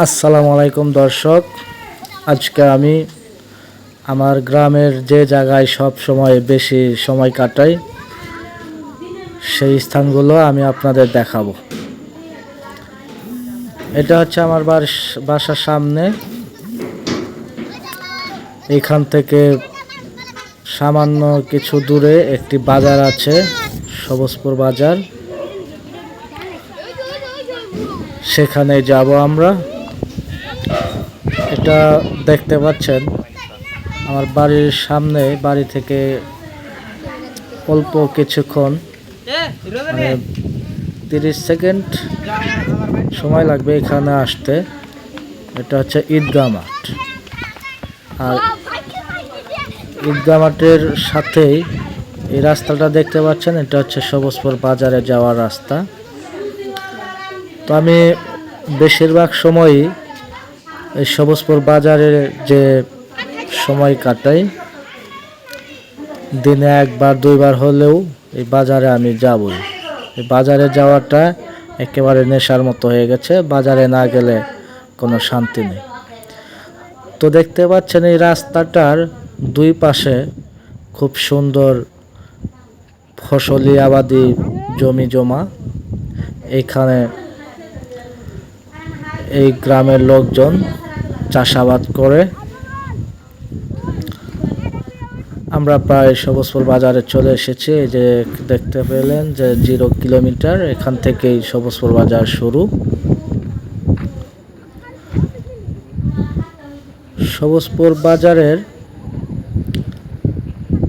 আসসালামু আলাইকুম দর্শক, আজকে আমি আমার গ্রামের যে জায়গায় সব সময় বেশি সময় কাটাই সেই স্থানগুলো আমি আপনাদের দেখাবো। এটা হচ্ছে আমার বাসার সামনে। এখান থেকে সামান্য কিছু দূরে একটি বাজার আছে, সবুজপুর বাজার। সেখানে যাব আমরা। এটা দেখতে পাচ্ছেন আমার বাড়ির সামনে। বাড়ি থেকে অল্প কিছুক্ষণ, মানে 30 সেকেন্ড সময় লাগবে এখানে আসতে। এটা হচ্ছে ঈদগাহ মাঠ, আর ঈদগাহ মাঠের সাথেই এই রাস্তাটা দেখতে পাচ্ছেন, এটা হচ্ছে সবুজপুর বাজারে যাওয়ার রাস্তা। তো আমি বেশিরভাগ সময়ই এই সবুজপুর বাজারে যে সময় কাটাই, দিনে একবার দুইবার হলেও এই বাজারে আমি যাবই। এই বাজারে যাওয়াটা একেবারে নেশার মতো হয়ে গেছে। বাজারে না গেলে কোনো শান্তি নেই। তো দেখতে পাচ্ছেন এই রাস্তাটার দুই পাশে খুব সুন্দর ফসলি আবাদি জমি জমা। এখানে এই গ্রামের লোকজন চাষাবাদ করে। আমরা প্রায় সবুজপুর বাজারে চলে এসেছি। এই যে দেখতে পেলেন যে 0 কিলোমিটার, এখান থেকেই সবুজপুর বাজার শুরু। সবুজপুর বাজারের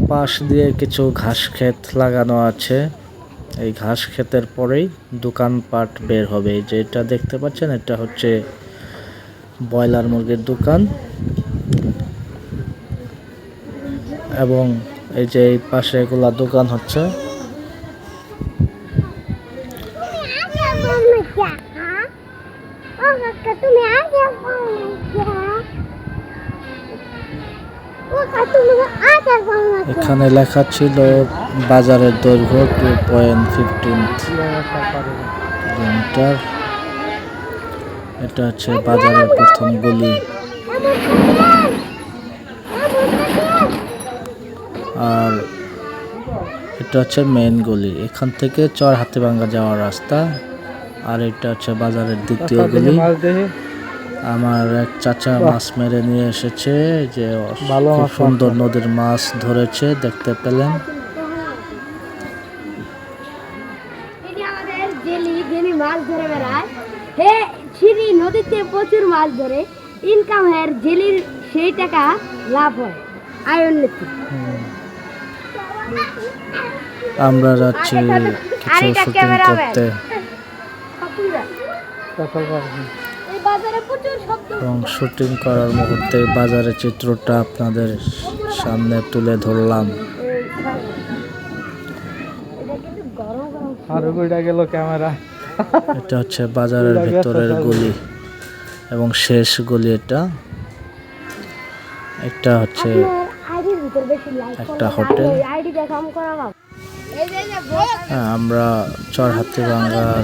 পাশ দিয়ে কিছু ঘাস ক্ষেত লাগানো আছে। এই ঘাস ক্ষেতের পরেই দোকানপাট বের হবে। এই যে এটা দেখতে পাচ্ছেন, এটা হচ্ছে ব্রয়লার মুরগির দোকান। এবং এই যে এই পাশে এগুলা দোকান হচ্ছে। এখানে লেখা ছিল বাজারের দৈর্ঘ্য 2.15 কিলোমিটার। এটা হচ্ছে বাজারের প্রথম গলি। আর এটা হচ্ছে মেইন গলি। এখান থেকে চর হাতিভাঙ্গা যাওয়ার রাস্তা। আর এটা হচ্ছে বাজারের দ্বিতীয় গলি। আমার এক চাচা মাছ মেরে নিয়ে এসেছে, যে খুব সুন্দর নদীর মাছ ধরেছে, দেখতে পেলেন। নদীতে প্রচুর মাছ ধরে ইনকাম হয়, জেলির সেই টাকা লাভ হয়, আয় উন্নতি। আমরা যাচ্ছি কিছু শুটিং করতে, এবং শুটিং করার মুহূর্তে বাজারের চিত্রটা আপনাদের সামনে তুলে ধরলাম। এটা হচ্ছে বাজারের ভিতরের গলি এবং শেষ গলি। এটা হচ্ছে একটা হোটেল। আমরা চর হাতিভাঙ্গার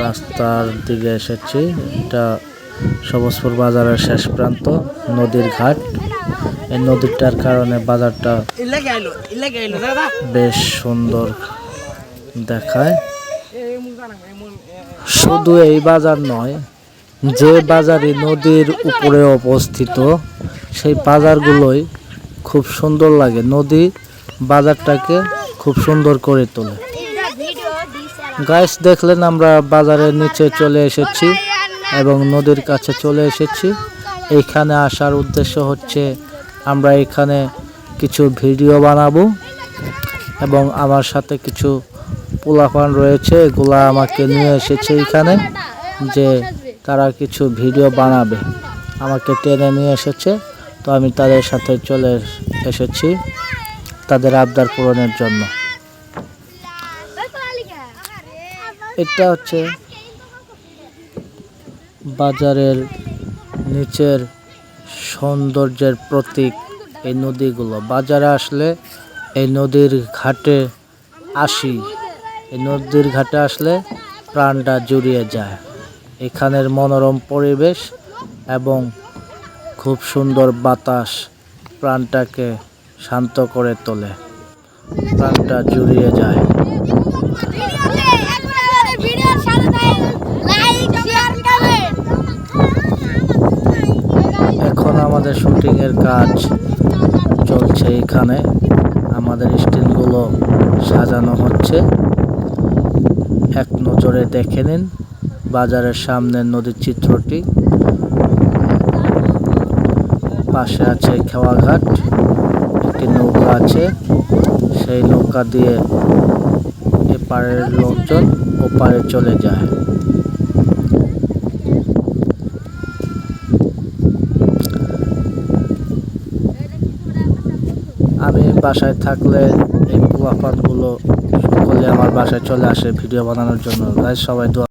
রাস্তার দিকে এসেছি। এটা সবুজপুর বাজারের শেষ প্রান্ত, নদীর ঘাট। এই নদীটার কারণে বাজারটা বেশ সুন্দর দেখায়। শুধু এই বাজার নয়, যে বাজারই নদীর উপরে অবস্থিত সেই বাজারগুলোই খুব সুন্দর লাগে। নদী বাজারটাকে খুব সুন্দর করে তোলে। গাইস, দেখলেন আমরা বাজারের নিচে চলে এসেছি এবং নদীর কাছে চলে এসেছি। এইখানে আসার উদ্দেশ্য হচ্ছে আমরা এখানে কিছু ভিডিও বানাবো, এবং আমার সাথে কিছু পোলাপান রয়েছে, এগুলা আমাকে নিয়ে এসেছে এখানে, যে তারা কিছু ভিডিও বানাবে। আমাকে টেনে নিয়ে এসেছে, তো আমি তাদের সাথে চলে এসেছি তাদের আবদার পূরণের জন্য। এটা হচ্ছে বাজারের নিচের সৌন্দর্যের প্রতীক এই নদীগুলো। বাজারে আসলে এই নদীর ঘাটে আসি। এই নদীর ঘাটে আসলে প্রাণটা জুড়িয়ে যায়। এখানের মনোরম পরিবেশ এবং খুব সুন্দর বাতাস প্রাণটাকে শান্ত করে তোলে, প্রাণটা জুড়িয়ে যায়। এখন আমাদের শুটিংয়ের কাজ চলছে, এখানে আমাদের স্টিলগুলো সাজানো হচ্ছে। এক নজরে দেখে নিন বাজারের সামনে নদীর চিত্রটি। পাশে আছে খেওয়াঘাট, একটি নৌকা আছে, সেই নৌকা দিয়ে এপারের লোকজন ওপারে চলে যায়। আমি বাসায় থাকলে এই পোলাপানগুলো সকলে আমার বাসায় চলে আসে ভিডিও বানানোর জন্য। তাই সবাই দোয়া